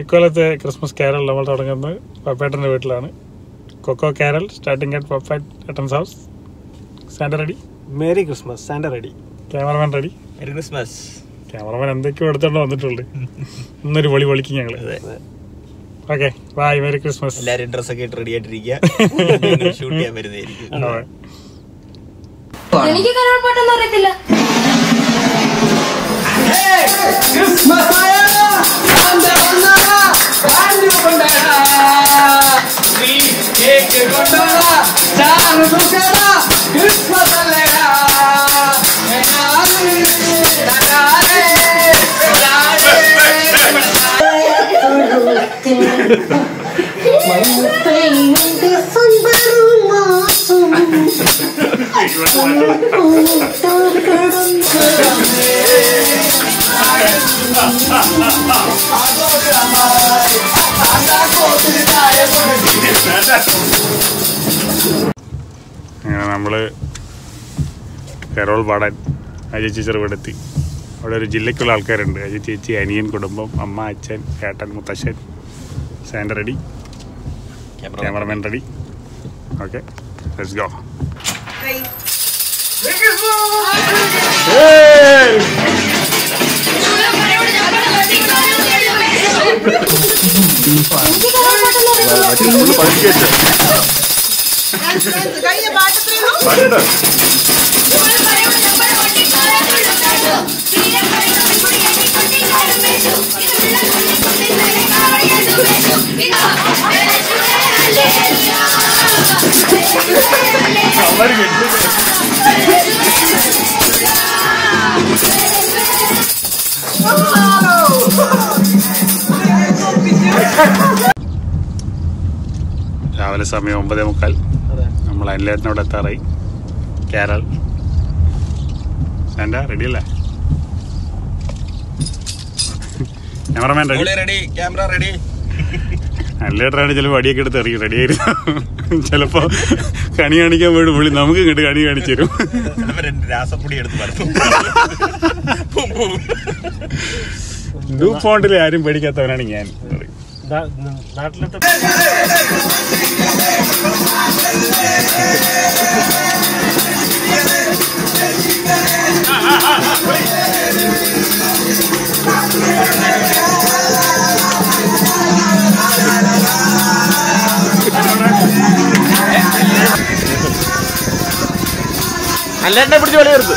ഇക്കൊല്ലത്തെ Christmas carol നമ്മൾ തുടങ്ങുന്നത് പപ്പേട്ടൻ്റെ വീട്ടിലാണ്. കൊക്കോ carol starting at Pappettan's house. Santa ready? Merry Christmas. Santa ready. Cameraman ready? Merry Christmas. Cameraman എന്തൊക്കെയോ എടുത്തോണ്ട് വന്നിട്ടുണ്ട്. ഇന്നൊരു പൊളി പൊളിക്കും ഞങ്ങള്. Okay bye. Merry Christmas. എല്ലാരും ഡ്രസ്സൊക്കെ ഇട്ട് റെഡി ആയിട്ടിരിക്കുക. ഷൂട്ട് ചെയ്യാൻ വരുന്നതായിരിക്കും. എനിക്ക് കരോൾ പാട്ടൊന്നും അറിയത്തില്ല. അങ്ങനെ നമ്മള് കരോൾ പാടാൻ അജയ് ചേച്ചി ഇവിടെ എത്തി. അവിടെ ഒരു ജില്ലയ്ക്കുള്ള ആൾക്കാരുണ്ട്. അജയ് ചേച്ചി, അനിയൻ, കുടുംബം, അമ്മ, അച്ഛൻ, ഏട്ടൻ, മുത്തശ്ശൻ. Santa ready? Cameraman ready? Okay let's go. രാവിലെ സമയം 9:45. നമ്മൾ അനിലേട്ടനോട് എത്താറായി. കാരൽ സാന്റ റെഡി അല്ലേ? Cameraman ready? Camera ready? അനിലേട്ടനാണ് ചിലപ്പോൾ വടിയൊക്കെ എടുത്ത് എറിയും. റെഡി ആയിരുന്നു. ചിലപ്പോ കണി കാണിക്കാൻ പോയിട്ട് പുള്ളി നമുക്ക് ഇങ്ങോട്ട് കണി കാണിച്ചു തരും. രാസപ്പൊടി എടുത്ത് ഡൂപോണ്ടിലെ ആരും പേടിക്കാത്തവനാണ് ഞാൻ. നാട്ടിലത്തെ അല്ലേട്ടനെ പിടിച്ച് വിലയിരുത്ത്.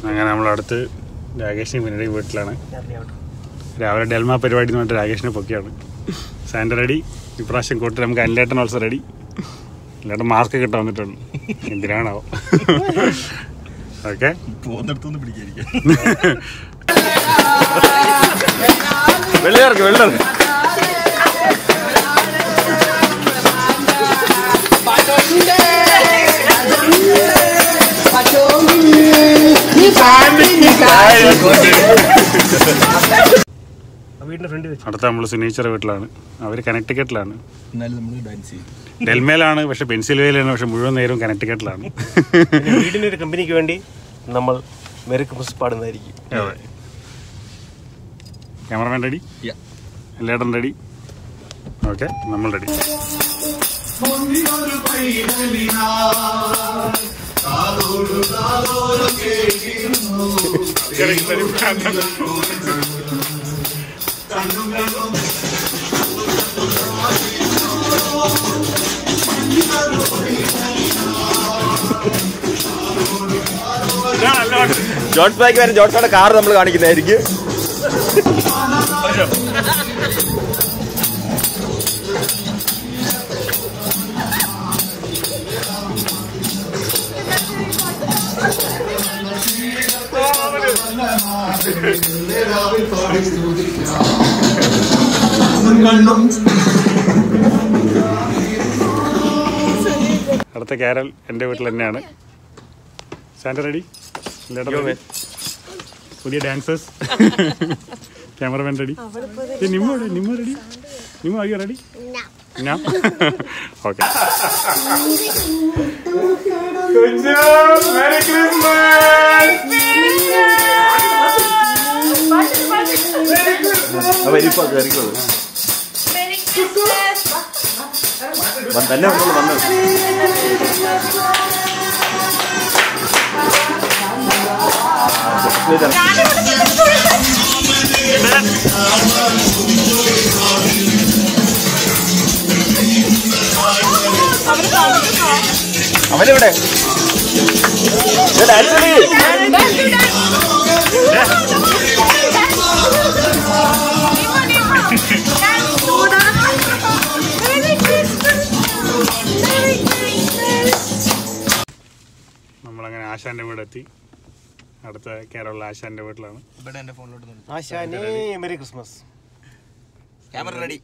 അങ്ങനെ നമ്മളടുത്ത് രാകേഷിന് പിന്നീട് വീട്ടിലാണ്. രാവിലെ ഡെൽമ പരിപാടി എന്ന് പറഞ്ഞിട്ട് രാകേഷിനെ പൊക്കിയാണ്. Santa ready? ഇപ്രാവശ്യം കൂട്ടി നമുക്ക് അനിലേട്ടൻ ഓൾസോ റെഡി. അനിലേട്ടൻ മാർക്ക് കിട്ടാൻ വന്നിട്ടുണ്ട്. എന്തിനാണാവോ? ഓക്കെ പോകുന്നിടത്തൊന്ന് പിടിക്കാതിരിക്കും. വെള്ളിയിറക്ക് വെള്ളിയിറക്ക്. അടുത്ത നമ്മൾ സുനീച്ചറെ വീട്ടിലാണ്. അവര് കണക്ടിക്കറ്റിലാണ്. ഡെൽമേലാണ്, പക്ഷെ പെൻസിൽവേലാണ്. പക്ഷെ മുഴുവൻ നേരവും കണക്ടിക്കറ്റിലാണ്. വീടിന്റെ ഒരു കമ്പനിക്ക് വേണ്ടി നമ്മൾ മേരി ക്രിസ്മസ് പാടുന്നതായിരിക്കും. Cameraman ready? എല്ലായിടം റെഡി? ഓക്കെ നമ്മൾ റെഡി. ജോൺസ് ബാക്ക് വരെ ജോൺസോടെ കാർ നമ്മൾ കാണിക്കുന്നതായിരിക്കും. കണ്ണും അടുത്ത കാരൽ എൻ്റെ വീട്ടിൽ തന്നെയാണ്. Santa ready? പുതിയ dancers. Cameraman ready? Nimma ready? Nimma ആയി റെഡി? ഞാൻ ഓക്കെ. തന്നെ വന്നു അവനെവിടെ? നമ്മളങ്ങനെ ആശാന്റെ വീടെത്തി. അടുത്ത കേരള ആശാന്റെ വീട്ടിലാണ്. ആശാനെ merry Christmas. Camera ready?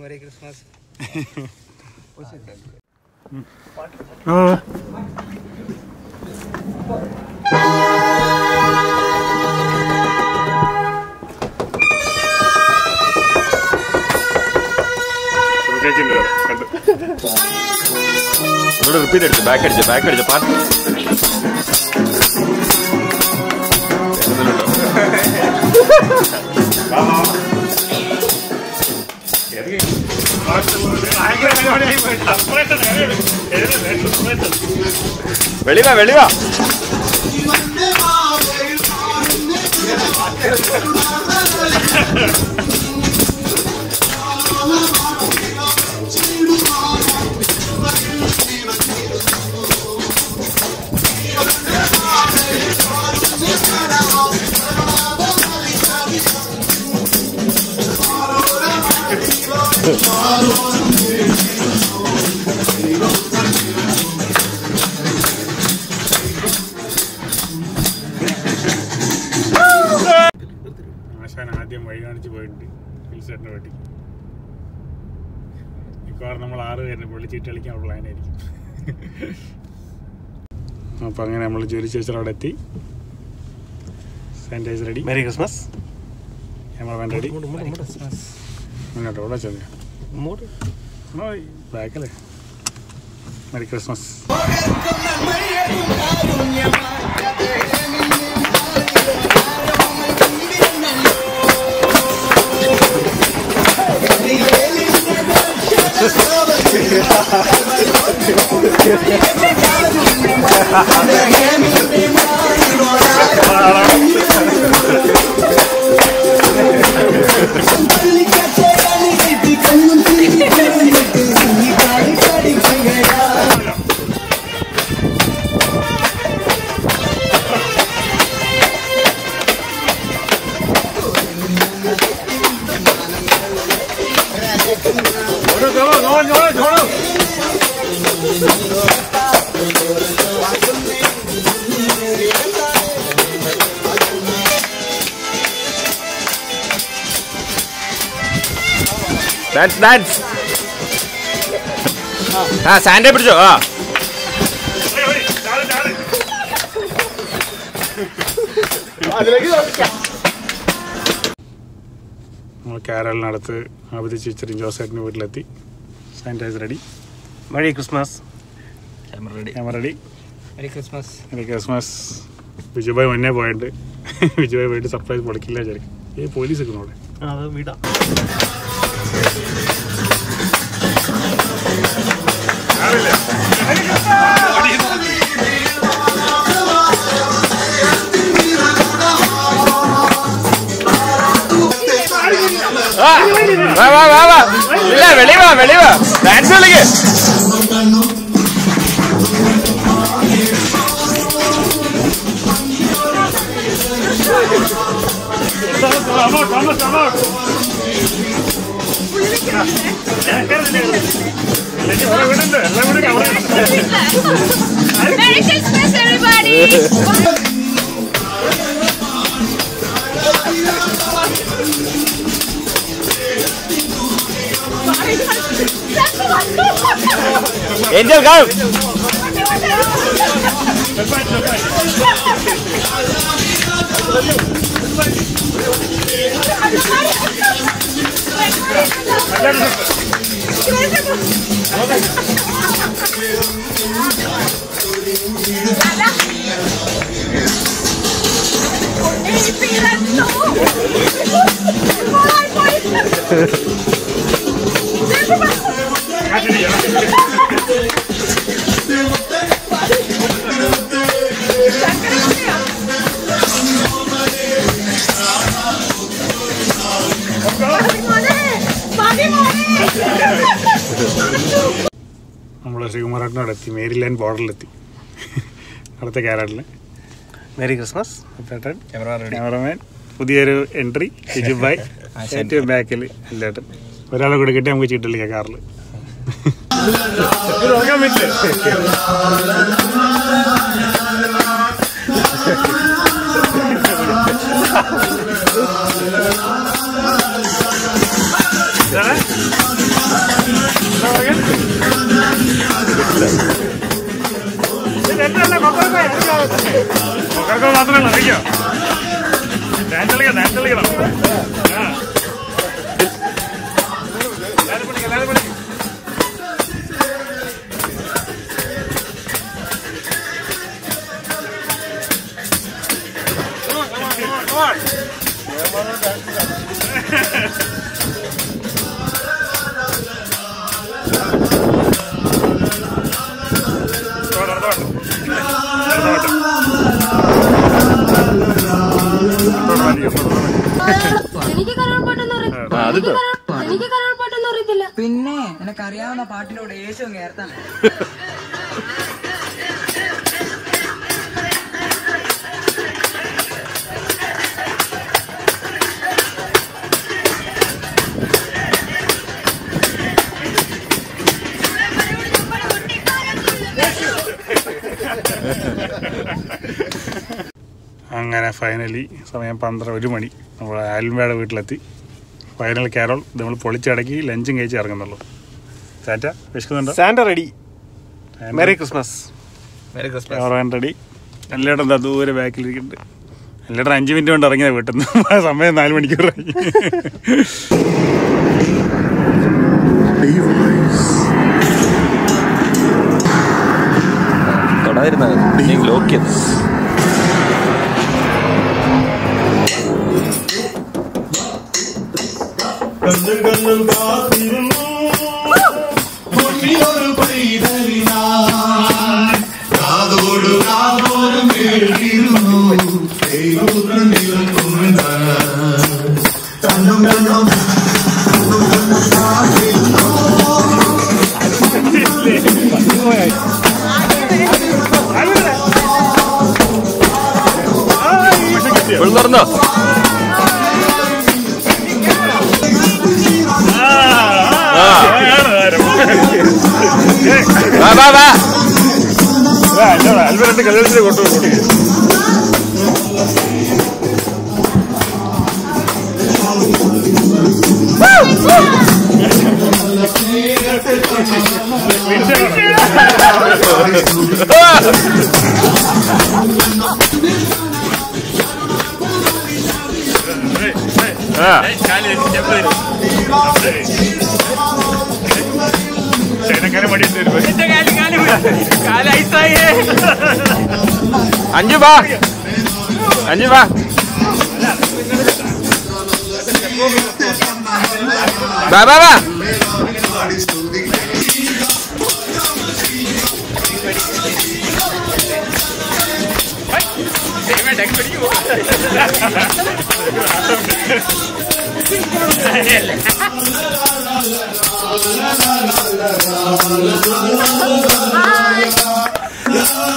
Merry Christmas. Repeat അടിച്ചു, ബാക്ക് അടിച്ചു പാട്ട്. വെളിവാ ആശാൻ ആദ്യം വഴി കാണിച്ച് പോയിട്ടുണ്ട് ഹിൽസേട്ടൻ്റെ വീട്ടിൽ. മിക്കവാറും നമ്മൾ 6 പേരിനെ പുള്ളി ചീട്ട് കളിക്കാൻ പ്ലാനായിരിക്കും. അപ്പം അങ്ങനെ നമ്മൾ ജോലി ചേച്ചർ അവിടെ എത്തി. Sanitiser ready? Merry Christmas. Cameraman ready? മുന്നോട്ട് ഓടാ ചെറിയ ബാക്കല്ലേ. Merry Christmas. ഡാൻസ്. സാൻഡേ പിടിച്ചോ. നമ്മൾ കേരളിനടുത്ത് ആബിദ് ചേച്ചറിയും ജോസേട്ടൻ്റെ വീട്ടിലെത്തി. Sanitiser ready? Merry Christmas. Camera ready? Merry Christmas. Merry Christmas. Vijubhai മുന്നേ പോയിട്ട് വിജുഭായ് പോയിട്ട് സർപ്രൈസ് പൊളിക്കില്ല വിചാരിക്കും. ഈ പോലീസ് ഒക്കെ അവിടെ. അത് വീടാ. വെളിവാ ഡാൻസ് കളിക്ക്. Merry Christmas, everybody! Bye. Angel, come. നമ്മൾ ശ്രീകുമാരേട്ടനോടെത്തി, മേരിലാൻഡ് ബോർഡറിലെത്തി. അടുത്ത ക്യാരറ്റിൽ Merry Christmas. ക്യാമറമാൻ, പുതിയൊരു എൻട്രി ഷിജുബായ്, ഏറ്റവും ബാക്കിൽ എല്ലായിട്ടും. ഒരാളെ കൂടെ കിട്ടി നമുക്ക് ചീട്ടില്ല കാറിൽ. മാത്രമല്ല അറിയോ, ഡാൻസ് കളിക്കണം, ഡാൻസ് കളിക്കണം. പിന്നെ നിനക്കറിയാവുന്ന പാട്ടിനോട് യേശു നേർത്താണ്. അങ്ങനെ ഫൈനലി സമയം 1 മണി. നമ്മൾ ആൽമയുടെ വീട്ടിലെത്തി. ഫൈനൽ കാരോൾ നമ്മൾ പൊളിച്ചടക്കി ലഞ്ചും കഴിച്ച് ഇറങ്ങുന്നുള്ളൂ. ടാറ്റ, വിശക്കുന്നുണ്ടോ? Santa ready. Merry Christmas. Ready. എല്ലായിടും എന്താ ദൂരെ ബാക്കിലിരിക്കുന്നുണ്ട്. എല്ലായിടും 5 മിനിറ്റ് കൊണ്ട് ഇറങ്ങിയത് വീട്ടിൽ നിന്ന്. സമയം 4 മണിക്കൂറായി. തുറന്നോ? അൽബർട്ട് കല്യാണത്തിന് കൊണ്ടുപോയി. അഞ്ചു വാ, അഞ്ചു വാ. വാ വാ വാ. Bye.